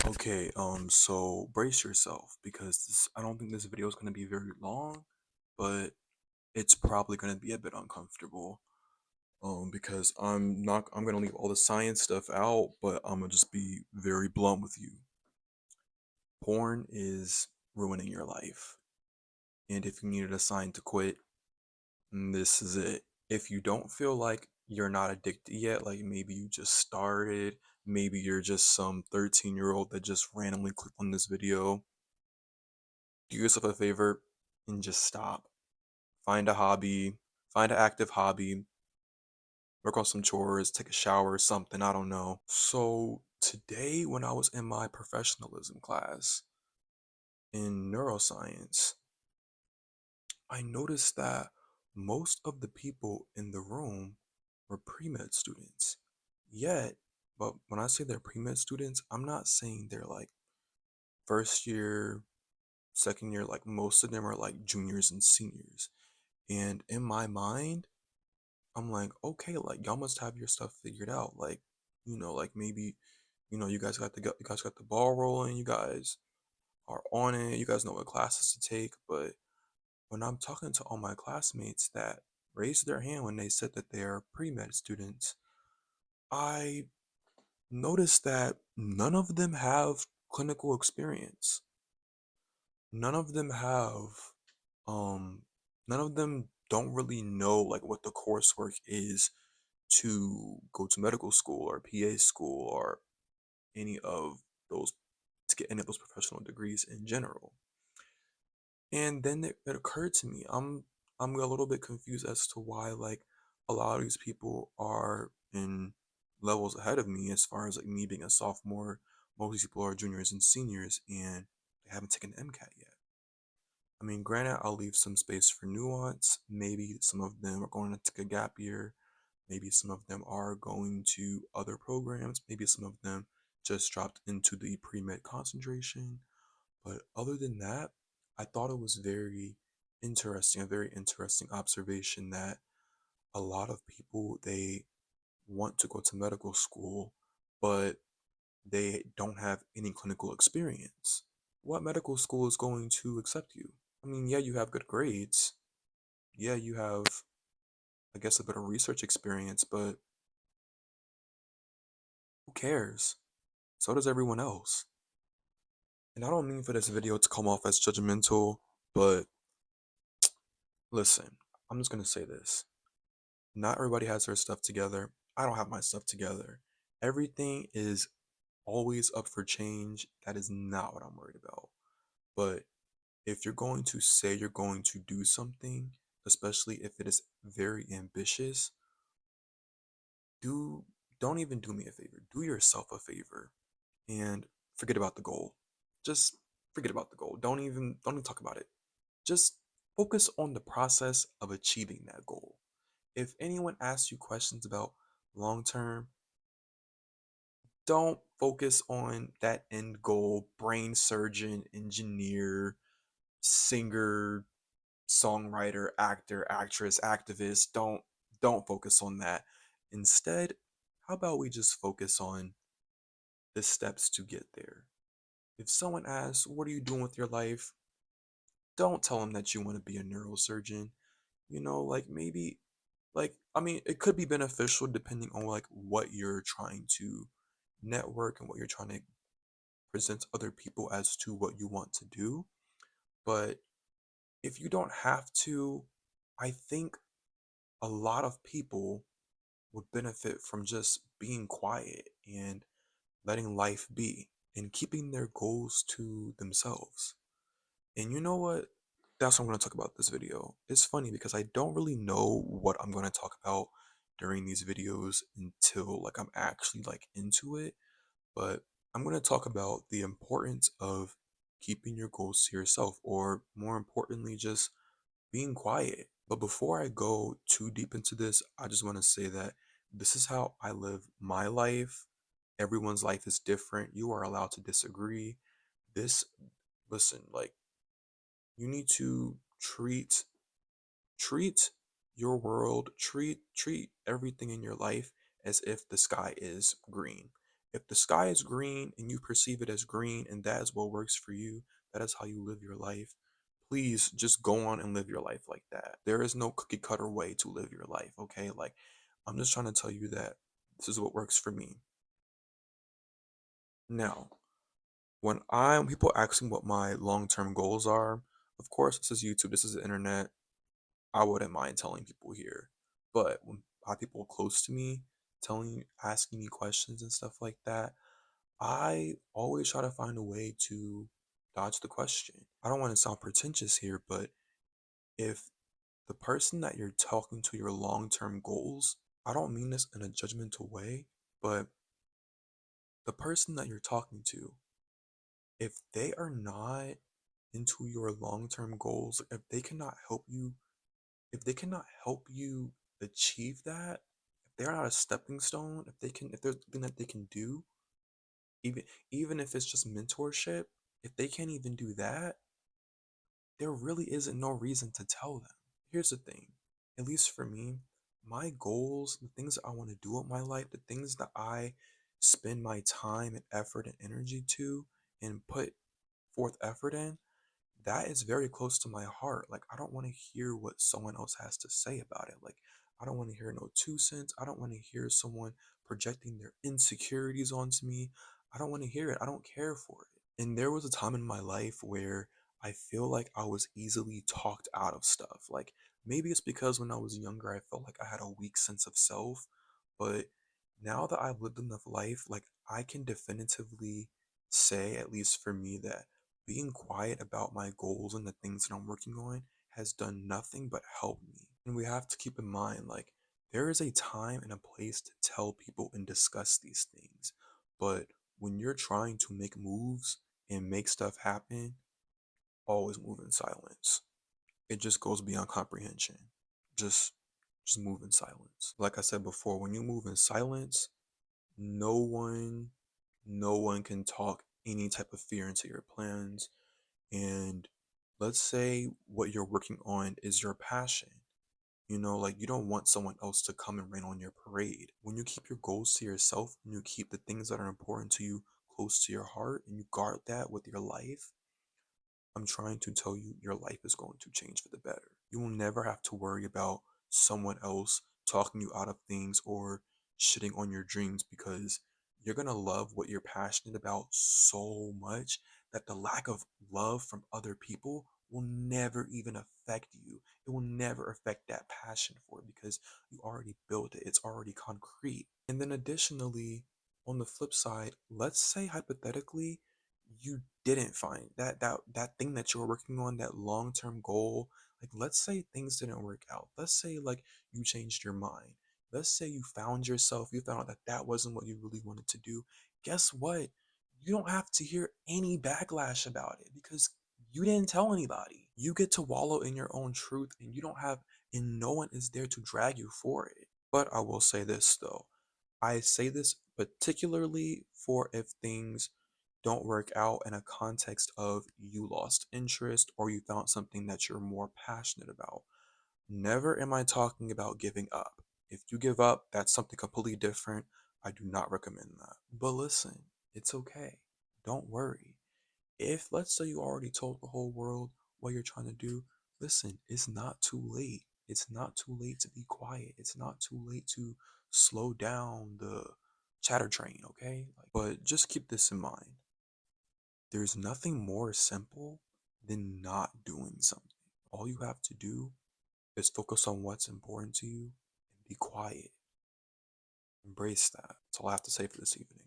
Okay, so brace yourself because I don't think this video is going to be very long, but it's probably going to be a bit uncomfortable. Because I'm going to leave all the science stuff out, but I'm going to just be very blunt with you. Porn is ruining your life. And if you needed a sign to quit, this is it. If you don't feel like you're not addicted yet, like maybe you just started, maybe you're just some 13-year-old that just randomly clicked on this video, do yourself a favor and just stop. Find a hobby, find an active hobby, work on some chores, take a shower or something, I don't know. So today when I was in my professionalism class in neuroscience, I noticed that most of the people in the room were pre-med students. Yet, but when I say they're pre-med students, I'm not saying they're like first year, second year, like most of them are like juniors and seniors. And in my mind, I'm like, okay, like y'all must have your stuff figured out. Like, like maybe, you guys got the ball rolling, you guys are on it, you guys know what classes to take. But when I'm talking to all my classmates that raised their hand when they said that they are pre-med students, I noticed that none of them have clinical experience. None of them have um none of them don't really know like what the coursework is to go to medical school or PA school or any of those to get any of those professional degrees in general. And then it occurred to me, I'm a little bit confused as to why like a lot of these people are in levels ahead of me as far as like me being a sophomore. Most of these people are juniors and seniors and they haven't taken MCAT yet. I mean, granted, I'll leave some space for nuance. Maybe some of them are going to take a gap year. Maybe some of them are going to other programs. Maybe some of them just dropped into the pre-med concentration. But other than that, I thought it was very interesting, a very interesting observation that a lot of people, they want to go to medical school, but they don't have any clinical experience. What medical school is going to accept you? I mean, yeah, you have good grades. Yeah, you have, I guess, a bit of research experience, but who cares? So does everyone else. And I don't mean for this video to come off as judgmental, but listen, I'm just gonna say this. Not everybody has their stuff together. I don't have my stuff together. Everything is always up for change. That is not what I'm worried about. But if you're going to say you're going to do something, especially if it is very ambitious, do don't even do me a favor. Do yourself a favor and forget about the goal. Just forget about the goal. Don't even talk about it. Just focus on the process of achieving that goal. If anyone asks you questions about long term, don't focus on that end goal, brain surgeon, engineer, singer, songwriter, actor, actress, activist. Don't focus on that. Instead, how about we just focus on the steps to get there? If someone asks, "What are you doing with your life?" don't tell them that you want to be a neurosurgeon. Like maybe like I mean, it could be beneficial depending on like what you're trying to network and what you're trying to present to other people as to what you want to do. But if you don't have to, I think a lot of people would benefit from just being quiet and letting life be and keeping their goals to themselves. And you know what? That's what I'm going to talk about this video. It's funny because I don't really know what I'm going to talk about during these videos until like I'm actually like into it. But I'm going to talk about the importance of keeping your goals to yourself, or more importantly, just being quiet. But before I go too deep into this, I just want to say that this is how I live my life. Everyone's life is different. You are allowed to disagree. This, listen, like, you need to treat your world, treat everything in your life as if the sky is green. If the sky is green and you perceive it as green and that is what works for you, that is how you live your life, please just go on and live your life like that. There is no cookie cutter way to live your life, okay? Like, I'm just trying to tell you that this is what works for me. Now, when people ask me what my long-term goals are, of course, this is YouTube, this is the internet. I wouldn't mind telling people here. But when I have people close to me asking me questions and stuff like that, I always try to find a way to dodge the question. I don't want to sound pretentious here, but if the person that you're talking to your long-term goals, I don't mean this in a judgmental way, but the person that you're talking to, if they are not into your long-term goals, if they cannot help you achieve that, if they're not a stepping stone, if there's something that they can do, even even if it's just mentorship, if they can't even do that, there really isn't no reason to tell them. Here's the thing, at least for me, my goals, the things that I want to do with my life, the things that I spend my time and effort and energy to and put forth effort in, that is very close to my heart. Like, I don't want to hear what someone else has to say about it. Like, I don't want to hear no 2 cents. I don't want to hear someone projecting their insecurities onto me. I don't want to hear it. I don't care for it. And there was a time in my life where I feel like I was easily talked out of stuff. Like, maybe it's because when I was younger, I felt like I had a weak sense of self. But now that I've lived enough life, like, I can definitively say, at least for me, that being quiet about my goals and the things that I'm working on has done nothing but help me. And we have to keep in mind, like, there is a time and a place to tell people and discuss these things. But when you're trying to make moves and make stuff happen, always move in silence. It just goes beyond comprehension. Just just move in silence. Like I said before, when you move in silence, no one no one can talk any type of fear into your plans. And let's say what you're working on is your passion. Like, you don't want someone else to come and rain on your parade. When you keep your goals to yourself and you keep the things that are important to you close to your heart and you guard that with your life, I'm trying to tell you, your life is going to change for the better. You will never have to worry about someone else talking you out of things or shitting on your dreams, because you're going to love what you're passionate about so much that the lack of love from other people will never even affect you. It will never affect that passion for it because you already built it. It's already concrete. And then additionally, on the flip side, let's say hypothetically you didn't find that thing that you were working on, that long-term goal. Like, let's say things didn't work out. Let's say, like, you changed your mind. Let's say you found out that that wasn't what you really wanted to do. Guess what? You don't have to hear any backlash about it because you didn't tell anybody. You get to wallow in your own truth, and no one is there to drag you for it. But I will say this though, I say this particularly for if things don't work out in a context of you lost interest or you found something that you're more passionate about. Never am I talking about giving up. If you give up, that's something completely different. I do not recommend that. But listen, it's okay. Don't worry. If, let's say, you already told the whole world what you're trying to do, listen, it's not too late. It's not too late to be quiet. It's not too late to slow down the chatter train, okay? But just keep this in mind. There's nothing more simple than not doing something. All you have to do is focus on what's important to you and be quiet. Embrace that. That's all I have to say for this evening.